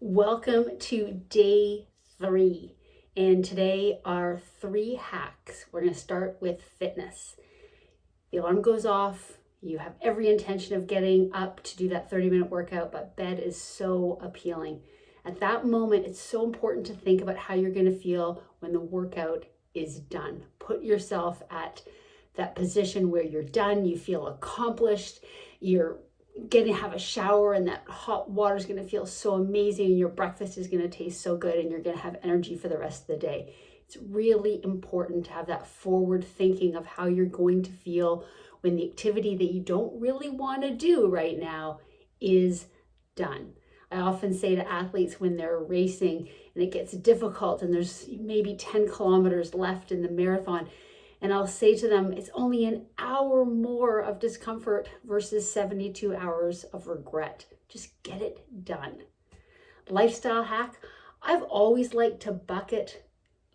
Welcome to day 3. And today are 3 hacks. We're going to start with fitness. The alarm goes off. You have every intention of getting up to do that 30-minute workout, but bed is so appealing. At that moment, it's so important to think about how you're going to feel when the workout is done. Put yourself at that position where you're done, you feel accomplished, you're getting to have a shower, and that hot water is going to feel so amazing, and your breakfast is going to taste so good, and you're going to have energy for the rest of the day. It's really important to have that forward thinking of how you're going to feel when the activity that you don't really want to do right now is done. I often say to athletes when they're racing and it gets difficult and there's maybe 10 kilometers left in the marathon, and I'll say to them, it's only an hour more of discomfort versus 72 hours of regret. Just get it done. Lifestyle hack. I've always liked to bucket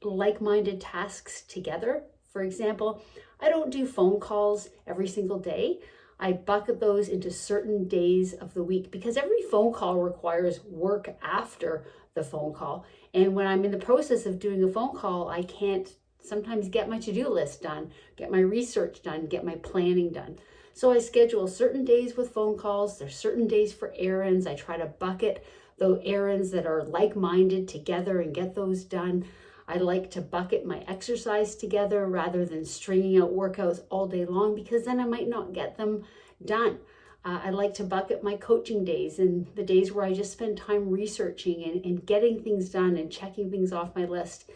like-minded tasks together. For example, I don't do phone calls every single day. I bucket those into certain days of the week because every phone call requires work after the phone call. And when I'm in the process of doing a phone call, I can't sometimes get my to-do list done, get my research done, get my planning done. So I schedule certain days with phone calls. There's certain days for errands. I try to bucket those errands that are like-minded together and get those done. I like to bucket my exercise together rather than stringing out workouts all day long because then I might not get them done. I like to bucket my coaching days and the days where I just spend time researching and getting things done and checking things off my list.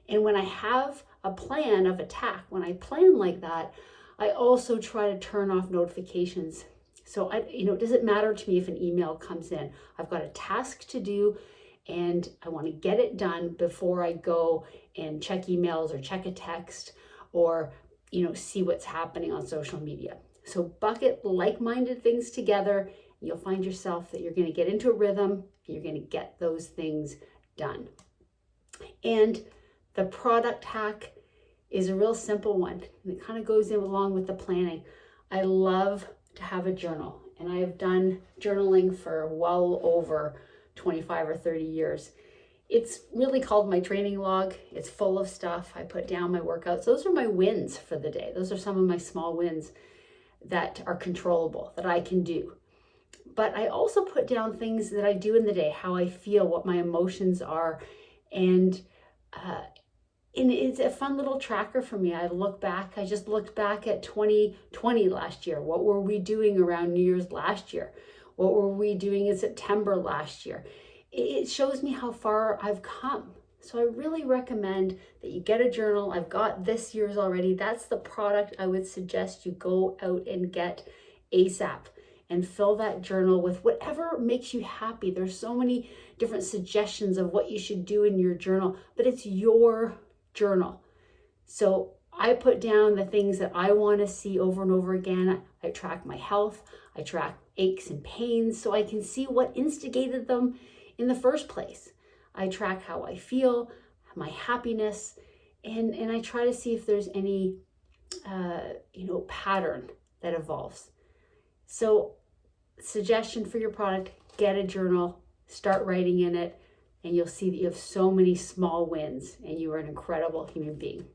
And when I have a plan of attack, when I plan like that, I also try to turn off notifications. So it doesn't matter to me if an email comes in. I've got a task to do and I want to get it done before I go and check emails or check a text or, see what's happening on social media. So bucket like-minded things together. You'll find yourself that you're going to get into a rhythm. You're going to get those things done. And the product hack is a real simple one. And it kind of goes in along with the planning. I love to have a journal, and I have done journaling for well over 25 or 30 years. It's really called my training log. It's full of stuff. I put down my workouts. Those are my wins for the day. Those are some of my small wins that are controllable, that I can do. But I also put down things that I do in the day, how I feel, what my emotions are, and it's a fun little tracker for me. I just looked back at 2020 last year. What were we doing around New Year's last year? What were we doing in September last year? It shows me how far I've come. So I really recommend that you get a journal. I've got this year's already. That's the product I would suggest you go out and get ASAP and fill that journal with whatever makes you happy. There's so many different suggestions of what you should do in your journal, but it's your journal. So I put down the things that I want to see over and over again. I track my health. I track aches and pains so I can see what instigated them in the first place. I track how I feel, my happiness, and I try to see if there's any pattern that evolves. So suggestion for your product, get a journal, start writing in it, and you'll see that you have so many small wins and you are an incredible human being.